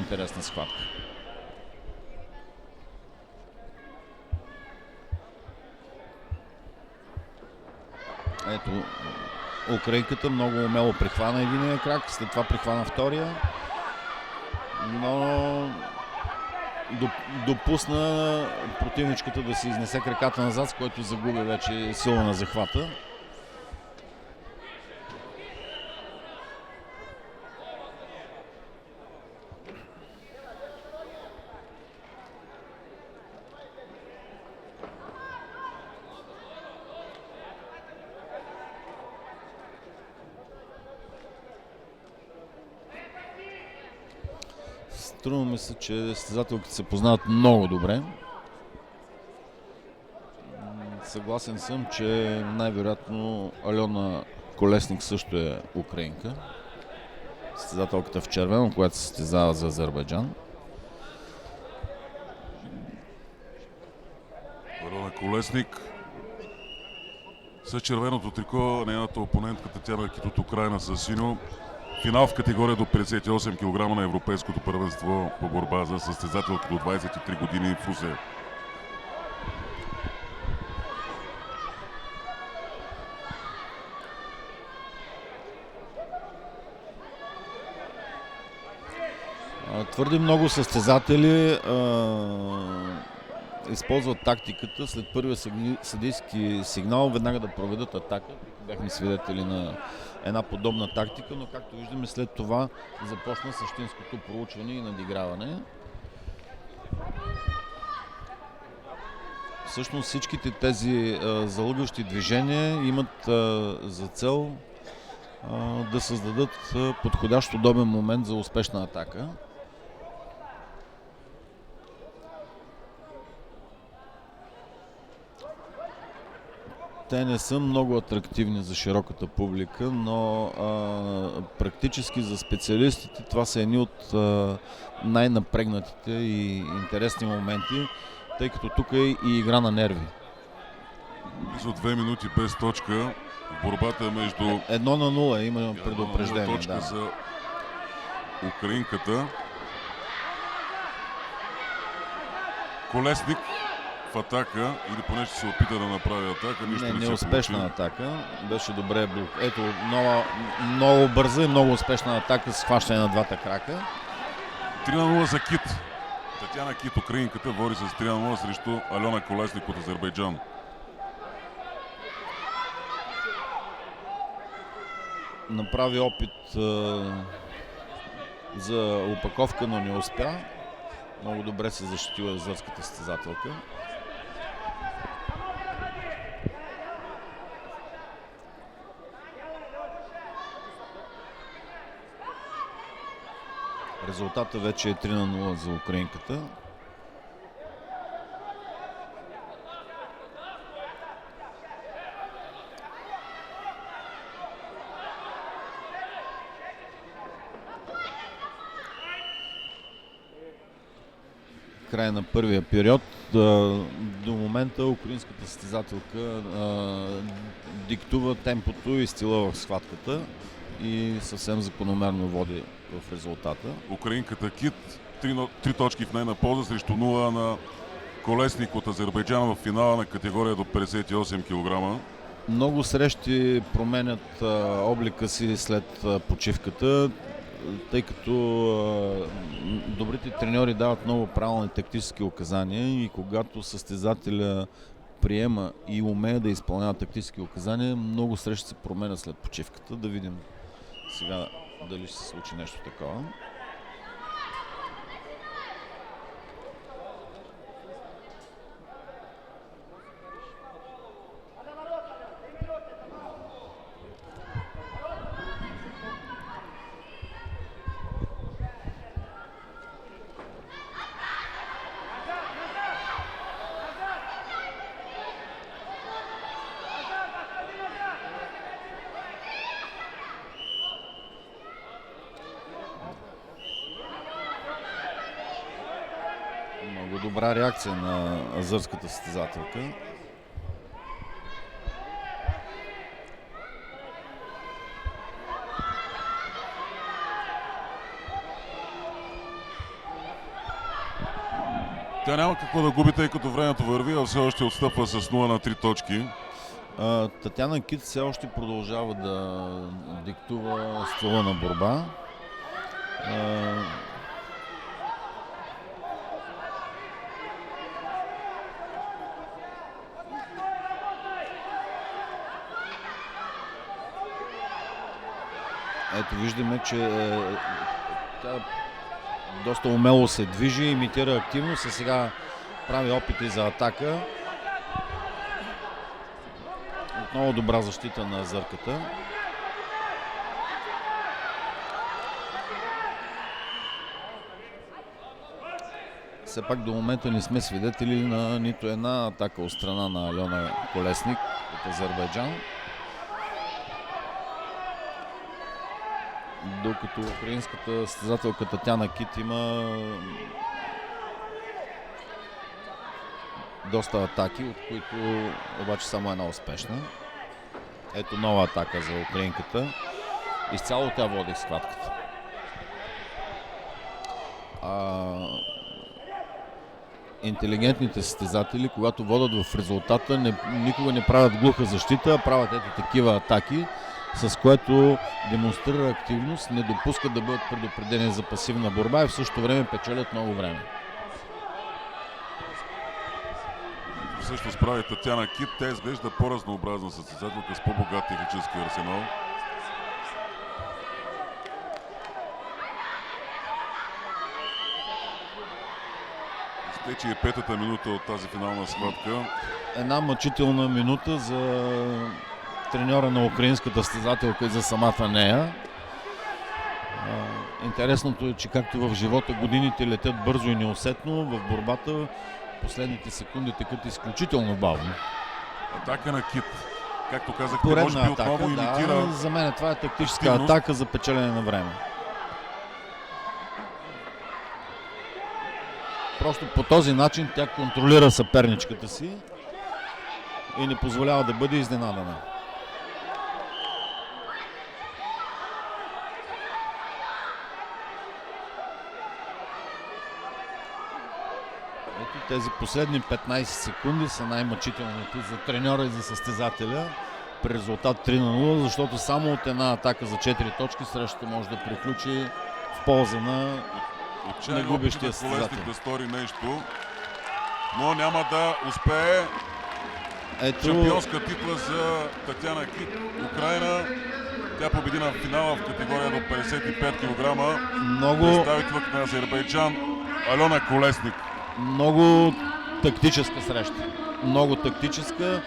интересна схватка. Ето, украинката много умело прихвана единия крак, след това прихвана втория, но допусна противничката да си изнесе краката назад, с който загуби вече сила на захвата. Струва ми се, че състезателките се познават много добре. Съгласен съм, че най-вероятно Алена Колесник също е украинка. Състезателката в червено, която се състезава за Азербайджан. Алена Колесник с червеното трико, нейната опонентка Татяна Кит от Украйна с синьо. Финал в категория до 58 кг на Европейското първенство по борба за състезателки до 23 години в Русия. Твърде много състезатели използват тактиката след първия съдийски сигнал веднага да проведат атака. Бяхме свидетели на една подобна тактика, но както виждаме след това започна същинското проучване и надиграване. Всъщност всичките тези залъгващи движения имат за цел да създадат подходящ удобен момент за успешна атака. Те не са много атрактивни за широката публика, но практически за специалистите това са едни от най-напрегнатите и интересни моменти, тъй като тук е и игра на нерви. Близо 2 минути без точка в борбата между 1-0 има предупреждение. Точка да. за украинката. Колесник в атака, или поне ще се опита да направи атака. Не е успешна атака. Беше добре блок. Ето, много бърза и много успешна атака с хващане на двата крака. 3-0 за Кит. Татяна Кит, украинката, води с 3-0 срещу Алена Колесник от Азербайджан. Направи опит за опаковка, но не успя. Много добре се защитила азерската състезателка. Резултата вече е 3-0 за украинката. Край на първия период. До момента украинската състезателка диктува темпото и стила в схватката и съвсем закономерно води в резултата. Украинката Кит, 3 точки в нейна полза срещу 0 на Колесник от Азербайджан в финала на категория до 58 кг. Много срещи променят облика си след почивката, тъй като добрите треньори дават много правилни тактически указания и когато състезателя приема и умее да изпълнява тактически указания, много срещи се променят след почивката. Да видим сега дали ще се случи нещо такова. Много добра реакция на азерската състезателка. Тя няма какво да губи, тъй като времето върви, а все още отстъпва с 0 на 3 точки. Татяна Кит все още продължава да диктува ствола на борба. Ето виждаме, че тя доста умело се движи, имитира активност, а сега прави опити за атака. Отново добра защита на зърката. Все пак до момента не сме свидетели на нито една атака от страна на Алена Колесник от Азербайджан. Докато украинската състезателка Татяна Кит има доста атаки, от които обаче само една успешна. Ето нова атака за украинката. Изцяло тя води схватката. Интелигентните състезатели, когато водят в резултата, никога не правят глуха защита, а правят ето такива атаки, с което демонстрира активност, не допускат да бъдат предупредени за пасивна борба и в същото време печелят много време. Всъщност прави Татяна Кит. Тя изглежда по-разнообразна състезателка с по-богат технически арсенал. Изтече и петата минута от тази финална схватка. Една мъчителна минута за треньора на украинската състезателка и за самата нея. Интересното е, че както в живота годините летят бързо и неусетно, в борбата последните секунди текат изключително бавно. Атака на Кит. Както казахте, поредна може би атака, отново имитира... Да, за мен това е тактическа активност. атака за печелене на време. Просто по този начин тя контролира съперничката си и не позволява да бъде изненадана. Ето тези последни 15 секунди са най-мъчителните за треньора и за състезателя при резултат 3 на 0, защото само от една атака за 4 точки срещата може да приключи в полза на губещия състезател. Да стори нещо, но няма да успее. Ето... Шампионска титла за Татяна Кит. Украина. Тя победи на финала в категория до 55 кг. Представителка на Азербайджан Алена Колесник. Много тактическа среща. Много тактическа.